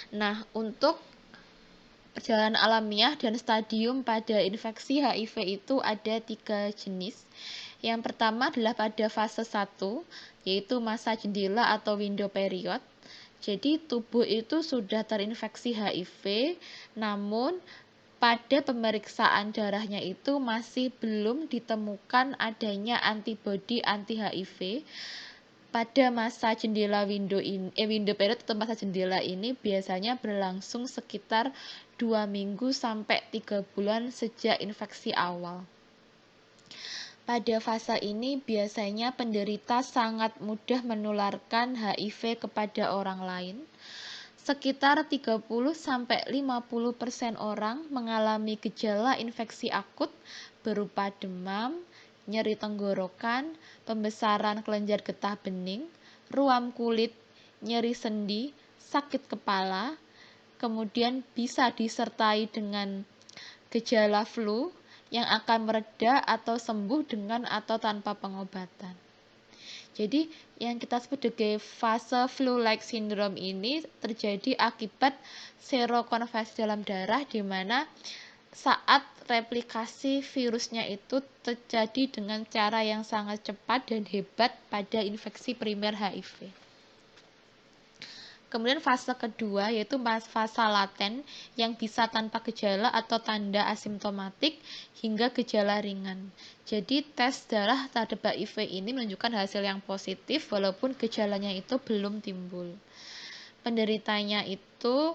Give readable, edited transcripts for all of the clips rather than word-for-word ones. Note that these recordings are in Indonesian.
Nah, untuk perjalanan alamiah dan stadium pada infeksi HIV itu ada 3 jenis. Yang pertama adalah pada fase 1, yaitu masa jendela atau window period. Jadi tubuh itu sudah terinfeksi HIV, namun pada pemeriksaan darahnya itu masih belum ditemukan adanya antibodi anti-HIV. Pada masa jendela window period atau masa jendela ini biasanya berlangsung sekitar 2 minggu sampai 3 bulan sejak infeksi awal. Pada fase ini biasanya penderita sangat mudah menularkan HIV kepada orang lain. Sekitar 30-50% orang mengalami gejala infeksi akut berupa demam, nyeri tenggorokan, pembesaran kelenjar getah bening, ruam kulit, nyeri sendi, sakit kepala, kemudian bisa disertai dengan gejala flu yang akan mereda atau sembuh dengan atau tanpa pengobatan. Jadi yang kita sebut sebagai fase flu-like syndrome ini terjadi akibat serokonversi dalam darah di mana saat replikasi virusnya itu terjadi dengan cara yang sangat cepat dan hebat pada infeksi primer HIV. Kemudian fase kedua yaitu fase laten yang bisa tanpa gejala atau tanda asimptomatik hingga gejala ringan. Jadi tes darah terhadap HIV ini menunjukkan hasil yang positif walaupun gejalanya itu belum timbul. Penderitanya itu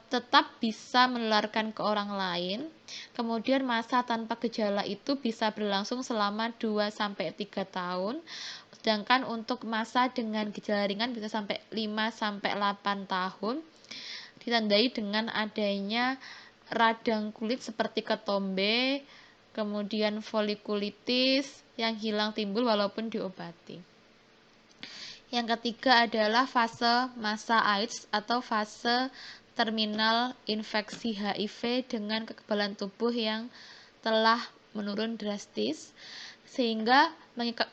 tetap bisa menularkan ke orang lain. Kemudian masa tanpa gejala itu bisa berlangsung selama 2-3 tahun. Sedangkan untuk masa dengan gejala ringan bisa sampai 5-8 tahun. Ditandai dengan adanya radang kulit seperti ketombe, kemudian folikulitis yang hilang timbul walaupun diobati. Yang ketiga adalah fase masa AIDS atau fase terminal infeksi HIV dengan kekebalan tubuh yang telah menurun drastis sehingga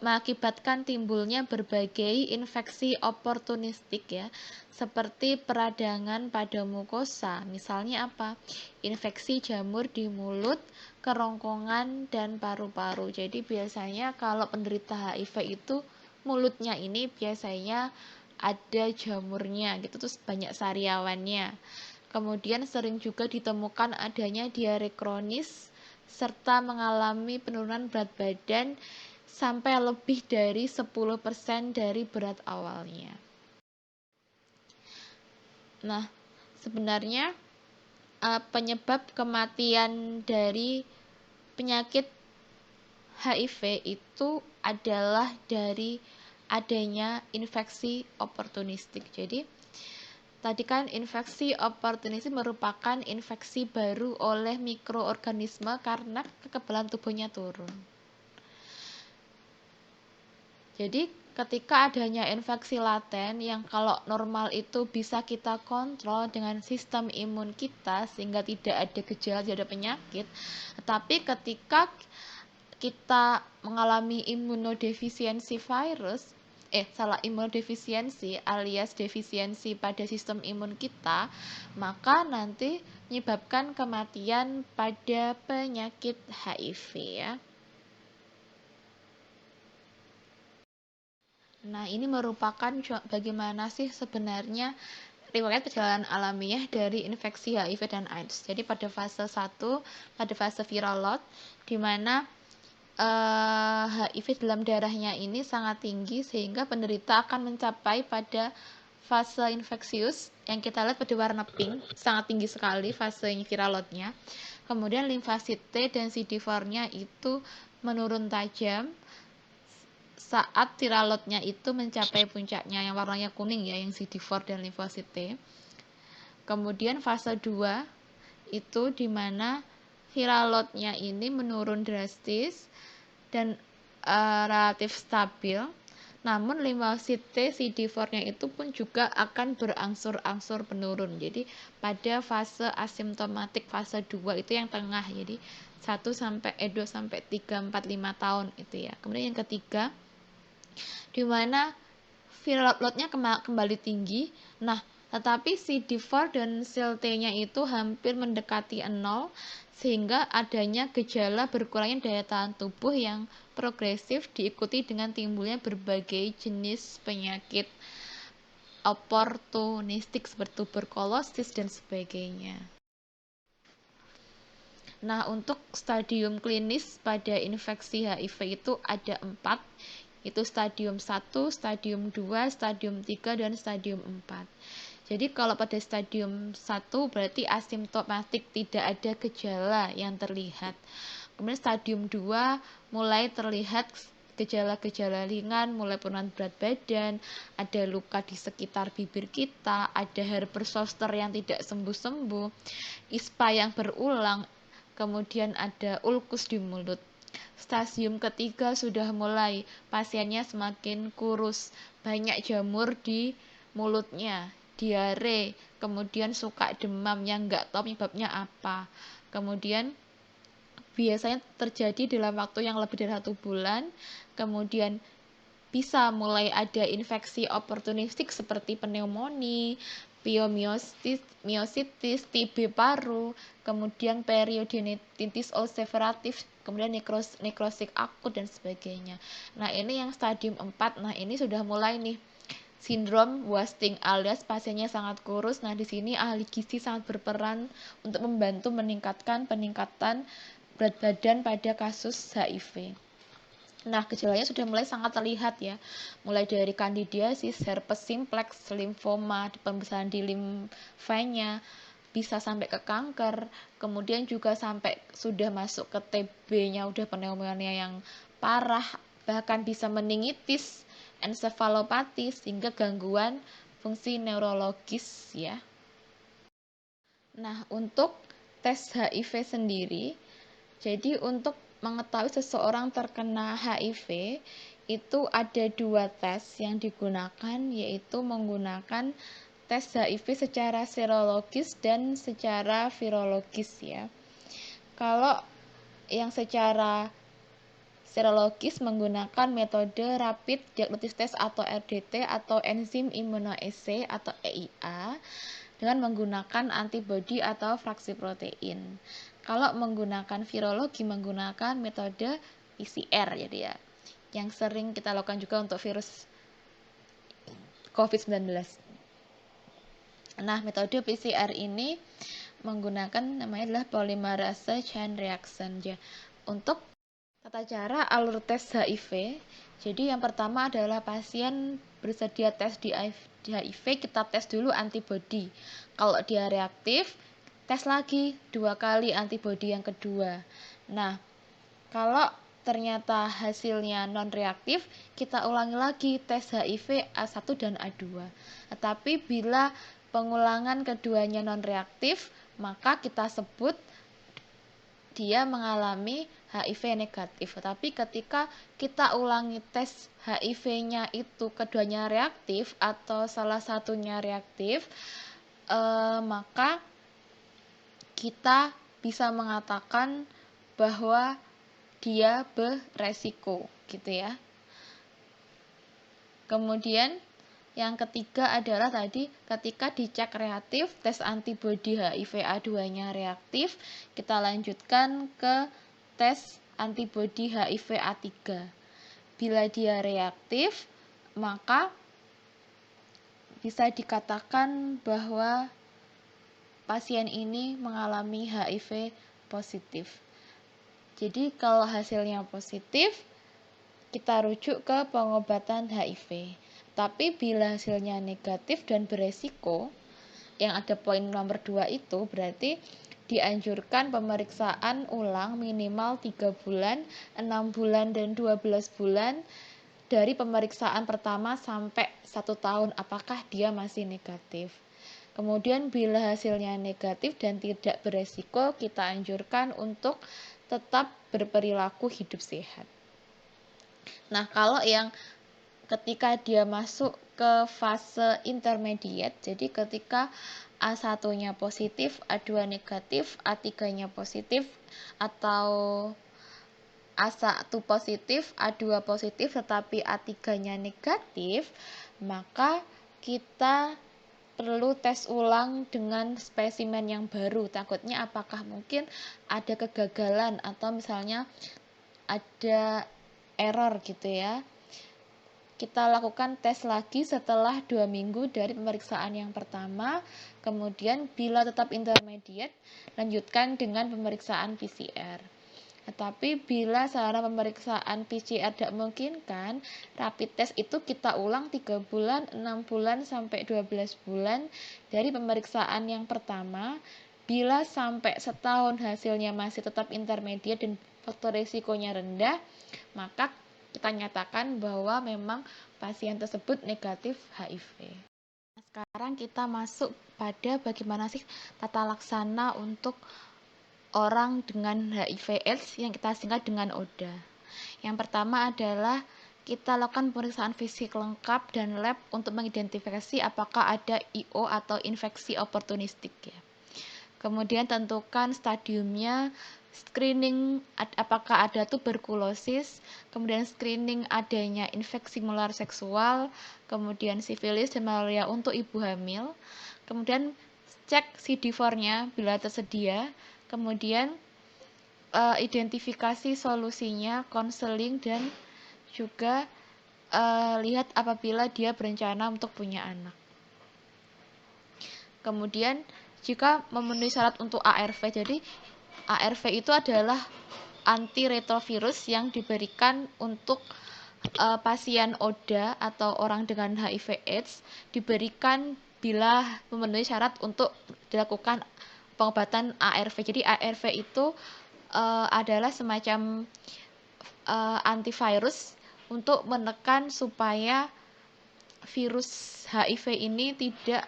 mengakibatkan timbulnya berbagai infeksi oportunistik ya, seperti peradangan pada mukosa. Misalnya apa? Infeksi jamur di mulut, kerongkongan dan paru-paru. Jadi biasanya kalau penderita HIV itu mulutnya ini biasanya ada jamurnya gitu, terus banyak sariawannya. Kemudian sering juga ditemukan adanya diare kronis serta mengalami penurunan berat badan sampai lebih dari 10% dari berat awalnya. Nah, sebenarnya penyebab kematian dari penyakit HIV itu adalah dari adanya infeksi oportunistik. Jadi tadi kan infeksi oportunistik merupakan infeksi baru oleh mikroorganisme karena kekebalan tubuhnya turun. Jadi ketika adanya infeksi laten yang kalau normal itu bisa kita kontrol dengan sistem imun kita sehingga tidak ada gejala, tidak ada penyakit. Tetapi ketika kita mengalami imunodefisiensi virus, imunodefisiensi alias defisiensi pada sistem imun kita, maka nanti menyebabkan kematian pada penyakit HIV ya. Nah, ini merupakan bagaimana sih sebenarnya riwayat perjalanan alamiah dari infeksi HIV dan AIDS. Jadi pada fase 1, pada fase viral load, di mana HIV dalam darahnya ini sangat tinggi sehingga penderita akan mencapai pada fase infeksius yang kita lihat pada warna pink, sangat tinggi sekali fase viral load-nya. Kemudian limfosit T dan CD4-nya itu menurun tajam saat viral load-nya itu mencapai puncaknya yang warnanya kuning ya, yang CD4 dan limfosit T. Kemudian fase 2 itu di mana viral load-nya ini menurun drastis dan relatif stabil, namun limfosit T CD4-nya itu pun juga akan berangsur-angsur menurun. Jadi pada fase asimptomatik fase 2 itu yang tengah. Jadi 2 sampai 3 4 5 tahun itu ya. Kemudian yang ketiga di mana viral load-nya kembali tinggi. Nah, Tetapi CD4 dan sel T-nya itu hampir mendekati 0, sehingga adanya gejala berkurangnya daya tahan tubuh yang progresif diikuti dengan timbulnya berbagai jenis penyakit oportunistik seperti tuberkulosis dan sebagainya. Nah, untuk stadium klinis pada infeksi HIV itu ada 4, itu stadium 1, stadium 2, stadium 3, dan stadium 4. Jadi kalau pada stadium 1 berarti asimptomatik, tidak ada gejala yang terlihat. Kemudian stadium 2 mulai terlihat gejala-gejala ringan, mulai penurunan berat badan, ada luka di sekitar bibir kita, ada herpes zoster yang tidak sembuh-sembuh, ispa yang berulang, kemudian ada ulkus di mulut. Stadium ketiga sudah mulai pasiennya semakin kurus, banyak jamur di mulutnya, diare, kemudian suka demam yang nggak tahu penyebabnya apa. Kemudian biasanya terjadi dalam waktu yang lebih dari 1 bulan, kemudian bisa mulai ada infeksi oportunistik seperti pneumonia, piomyositis, TB paru, kemudian periodontitis ulceratif, kemudian nekrosik akut dan sebagainya. Nah, ini yang stadium 4. Nah, ini sudah mulai nih sindrom wasting alias pasiennya sangat kurus. Nah, di sini ahli gizi sangat berperan untuk membantu peningkatan berat badan pada kasus HIV. Nah, gejalanya sudah mulai sangat terlihat ya. Mulai dari kandidiasis, herpes simplex, limfoma, pembesaran di limfanya, bisa sampai ke kanker, kemudian juga sampai sudah masuk ke TB-nya, udah pneumonia yang parah, bahkan bisa meningitis, ensefalopatis, hingga gangguan fungsi neurologis ya. Nah, untuk tes HIV sendiri, jadi untuk mengetahui seseorang terkena HIV itu ada 2 tes yang digunakan, yaitu menggunakan tes HIV secara serologis dan secara virologis ya. Kalau yang secara serologis menggunakan metode Rapid Diagnostic Test atau RDT atau enzim immunoassay atau EIA dengan menggunakan antibodi atau fraksi protein. Kalau menggunakan virologi menggunakan metode PCR jadi ya, yang sering kita lakukan juga untuk virus COVID-19. Nah, metode PCR ini menggunakan namanya adalah polymerase chain reaction ya. Untuk tata cara alur tes HIV, jadi yang pertama adalah pasien bersedia tes di HIV, kita tes dulu antibodi. Kalau dia reaktif, tes lagi 2 kali antibodi yang kedua. Nah, kalau ternyata hasilnya non-reaktif, kita ulangi lagi tes HIV A1 dan A2. Tetapi bila pengulangan keduanya non-reaktif, maka kita sebut dia mengalami HIV negatif. Tapi ketika kita ulangi tes HIV-nya itu keduanya reaktif atau salah satunya reaktif, maka kita bisa mengatakan bahwa dia beresiko gitu ya. Kemudian yang ketiga adalah tadi ketika dicek reaktif, tes antibodi HIV A2-nya reaktif, kita lanjutkan ke tes antibodi HIV A3. Bila dia reaktif, maka bisa dikatakan bahwa pasien ini mengalami HIV positif. Jadi kalau hasilnya positif, kita rujuk ke pengobatan HIV. Tapi bila hasilnya negatif dan beresiko, yang ada poin nomor 2 itu berarti dianjurkan pemeriksaan ulang minimal 3 bulan, 6 bulan, dan 12 bulan dari pemeriksaan pertama sampai 1 tahun apakah dia masih negatif. Kemudian bila hasilnya negatif dan tidak beresiko, kita anjurkan untuk tetap berperilaku hidup sehat. Nah, kalau yang ketika dia masuk ke fase intermediate, jadi ketika A1-nya positif, A2 negatif, A3-nya positif, atau A1 positif, A2 positif, tetapi A3-nya negatif, maka kita perlu tes ulang dengan spesimen yang baru. Takutnya apakah mungkin ada kegagalan atau misalnya ada error gitu ya. Kita lakukan tes lagi setelah 2 minggu dari pemeriksaan yang pertama. Kemudian bila tetap intermediate, lanjutkan dengan pemeriksaan PCR. Tetapi bila sarana pemeriksaan PCR tidak memungkinkan, rapid test itu kita ulang 3 bulan, 6 bulan, sampai 12 bulan dari pemeriksaan yang pertama. Bila sampai setahun hasilnya masih tetap intermediate dan faktor risikonya rendah, maka kita nyatakan bahwa memang pasien tersebut negatif HIV. Sekarang kita masuk pada bagaimana sih tata laksana untuk orang dengan HIV/AIDS yang kita singkat dengan ODA. Yang pertama adalah kita lakukan pemeriksaan fisik lengkap dan lab untuk mengidentifikasi apakah ada IO atau infeksi oportunistik ya. Kemudian tentukan stadiumnya, screening apakah ada tuberkulosis, kemudian screening adanya infeksi menular seksual, kemudian sifilis dan malaria untuk ibu hamil, kemudian cek CD4-nya bila tersedia, kemudian identifikasi solusinya, konseling, dan juga lihat apabila dia berencana untuk punya anak. Kemudian jika memenuhi syarat untuk ARV, jadi ARV itu adalah antiretrovirus yang diberikan untuk pasien ODA atau orang dengan HIV/AIDS, diberikan bila memenuhi syarat untuk dilakukan pengobatan ARV. Jadi ARV itu adalah semacam antivirus untuk menekan supaya virus HIV ini tidak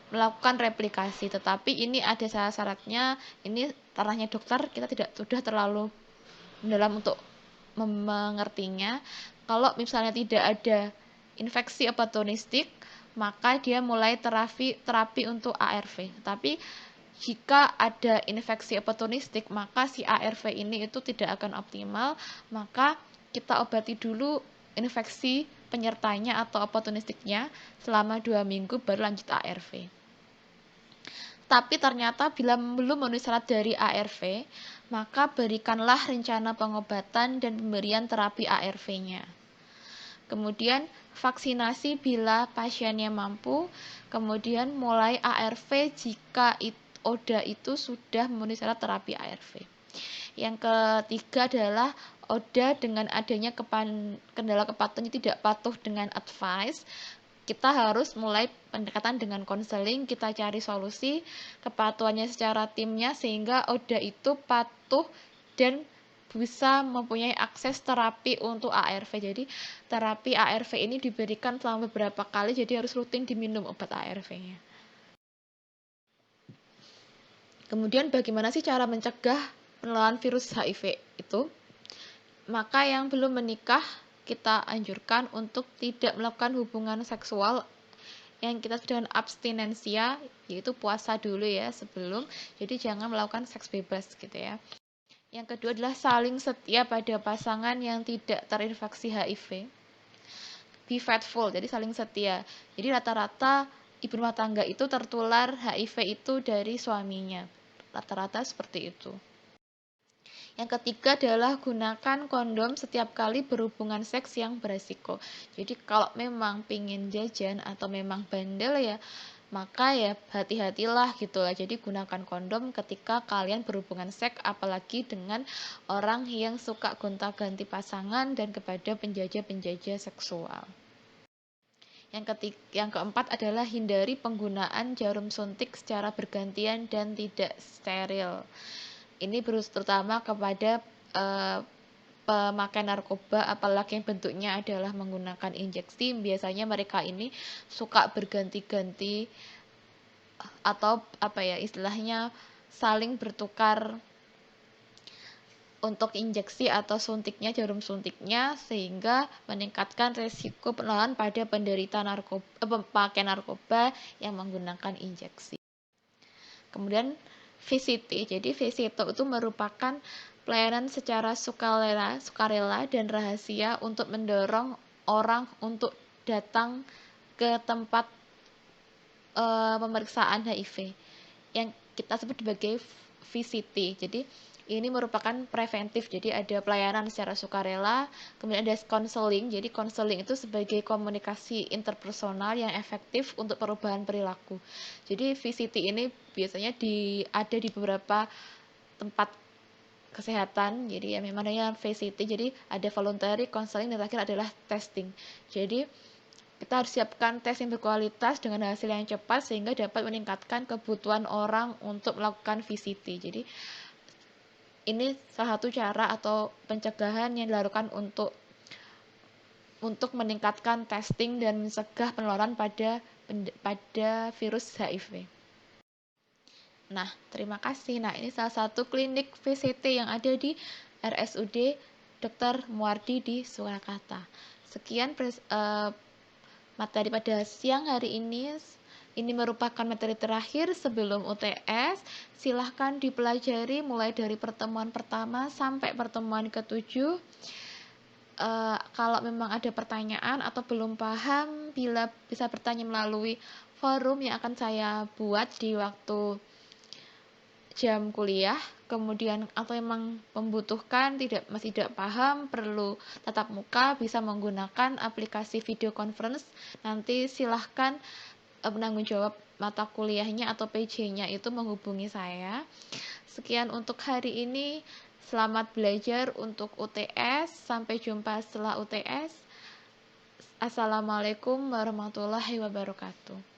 melakukan replikasi, tetapi ini ada syarat-syaratnya. Ini ranahnya dokter, kita tidak sudah terlalu mendalam untuk mengertinya. Kalau misalnya tidak ada infeksi oportunistik, maka dia mulai terapi untuk ARV. Tapi jika ada infeksi oportunistik, maka si ARV ini itu tidak akan optimal, maka kita obati dulu infeksi penyertanya atau oportunistiknya selama 2 minggu baru lanjut ARV. Tapi ternyata bila belum memenuhi syarat dari ARV, maka berikanlah rencana pengobatan dan pemberian terapi ARV-nya. Kemudian vaksinasi bila pasiennya mampu, kemudian mulai ARV jika ODA itu sudah memenuhi syarat terapi ARV. Yang ketiga adalah ODA dengan adanya kendala kepatuhan tidak patuh dengan advice. Kita harus mulai pendekatan dengan konseling, kita cari solusi kepatuhannya secara timnya sehingga ODA itu patuh dan bisa mempunyai akses terapi untuk ARV. Jadi terapi ARV ini diberikan selama beberapa kali, jadi harus rutin diminum obat ARV-nya. Kemudian bagaimana sih cara mencegah penularan virus HIV itu? Maka yang belum menikah kita anjurkan untuk tidak melakukan hubungan seksual yang kita sebut dengan abstinensia, yaitu puasa dulu ya sebelum, jadi jangan melakukan seks bebas gitu ya. Yang kedua adalah saling setia pada pasangan yang tidak terinfeksi HIV. Be faithful, jadi saling setia. Jadi rata-rata ibu rumah tangga itu tertular HIV itu dari suaminya. Rata-rata seperti itu. Yang ketiga adalah gunakan kondom setiap kali berhubungan seks yang beresiko. Jadi kalau memang pingin jajan atau memang bandel ya, maka ya hati-hatilah gitu lah. Jadi gunakan kondom ketika kalian berhubungan seks, apalagi dengan orang yang suka gonta-ganti pasangan dan kepada penjajah-penjajah seksual. Yang keempat adalah hindari penggunaan jarum suntik secara bergantian dan tidak steril. Ini terutama kepada pemakai narkoba, apalagi yang bentuknya adalah menggunakan injeksi. Biasanya mereka ini suka berganti-ganti atau istilahnya saling bertukar untuk injeksi atau suntiknya, jarum suntiknya, sehingga meningkatkan resiko penularan pada penderita pemakai narkoba yang menggunakan injeksi. Kemudian VCT. Jadi VCT itu merupakan pelayanan secara sukarela dan rahasia untuk mendorong orang untuk datang ke tempat pemeriksaan HIV yang kita sebut sebagai VCT. Jadi ini merupakan preventif, jadi ada pelayanan secara sukarela, kemudian ada konseling. Jadi konseling itu sebagai komunikasi interpersonal yang efektif untuk perubahan perilaku. Jadi VCT ini biasanya ada di beberapa tempat kesehatan. Jadi ya memang adanya VCT, jadi ada voluntary, counseling, dan terakhir adalah testing. Jadi kita harus siapkan tes yang berkualitas dengan hasil yang cepat sehingga dapat meningkatkan kebutuhan orang untuk melakukan VCT. Jadi ini salah satu cara atau pencegahan yang dilakukan untuk meningkatkan testing dan mencegah penularan pada virus HIV. Nah, terima kasih. Nah, ini salah satu klinik VCT yang ada di RSUD Dr. Muardi di Surakarta. Sekian materi pada siang hari ini. Ini merupakan materi terakhir sebelum UTS. Silahkan dipelajari mulai dari pertemuan pertama sampai pertemuan ke-7. Kalau memang ada pertanyaan atau belum paham, bisa bertanya melalui forum yang akan saya buat di waktu jam kuliah. Kemudian atau memang membutuhkan masih tidak paham, perlu tatap muka, bisa menggunakan aplikasi video conference. Nanti silahkan penanggung jawab mata kuliahnya atau PJ-nya itu menghubungi saya. Sekian untuk hari ini. Selamat belajar untuk UTS. Sampai jumpa setelah UTS. Assalamualaikum warahmatullahi wabarakatuh.